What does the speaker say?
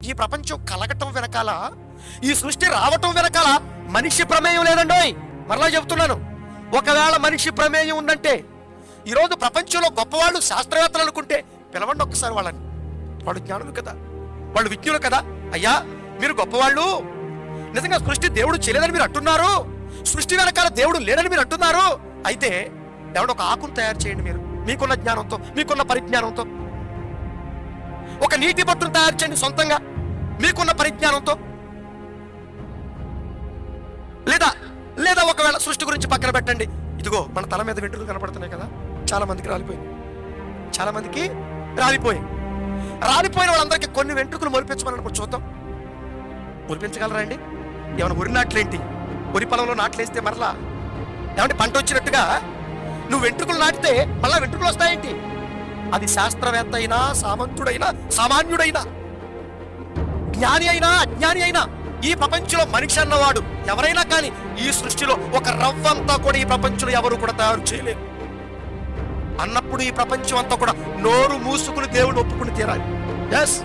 ఈ ప్రపంచం కలగటం వెనకాల, ఈ సృష్టి రావటం వెనకాల మనిషి ప్రమేయం లేదండోయ్. మరలా చెబుతున్నాను, ఒకవేళ మనిషి ప్రమేయం ఉందంటే ఈరోజు ప్రపంచంలో గొప్పవాళ్ళు శాస్త్రవేత్తలు అనుకుంటే పిలవండి ఒక్కసారి వాళ్ళని. వాళ్ళు జ్ఞానులు కదా, వాళ్ళు విజ్ఞులు కదా. అయ్యా మీరు గొప్పవాళ్ళు, నిజంగా సృష్టి దేవుడు చేయలేదని మీరు అంటున్నారు, సృష్టి వెనకాల దేవుడు లేడని మీరు అంటున్నారు. అయితే ఎవడో ఒక ఆకును తయారు చేయండి మీరు, మీకున్న జ్ఞానంతో, మీకున్న పరిజ్ఞానంతో. ఒక నీటి బొట్టును తయారు చేయండి సొంతంగా, మీకున్న పరిజ్ఞానంతో. లేదా లేదా ఒకవేళ సృష్టి గురించి పక్కన పెట్టండి. ఇదిగో మన తల మీద వెంట్రుకలు కనపడుతున్నాయి కదా, చాలా మందికి రాలిపోయింది, చాలా మందికి రాలిపోయాయి. రాలిపోయిన వాళ్ళందరికీ కొన్ని వెంట్రుకలు మొలిపించమని ఇప్పుడు చూద్దాం. మొలిపించగలరా అండి? ఏమైనా వరి నాట్లేంటి, వరి పొలంలో నాట్లేస్తే మరలా ఏమంటే పంట వచ్చినట్టుగా నువ్వు వెంట్రుకలు నాటితే మళ్ళా వెంట్రుకలు వస్తాయేంటి? అది శాస్త్రవేత్త అయినా, సామంతుడైనా, సామాన్యుడైనా, జ్ఞాని అయినా, అజ్ఞాని అయినా, ఈ ప్రపంచంలో మనిషి అన్నవాడు ఎవరైనా కానీ ఈ సృష్టిలో ఒక రవ్వంతా కూడా ఈ ప్రపంచంలో ఎవరు కూడా తయారు చేయలేరు. అన్నప్పుడు ఈ ప్రపంచం అంతా కూడా నోరు మూసుకుని దేవుడు ఒప్పుకుని తీరాలి. ఎస్.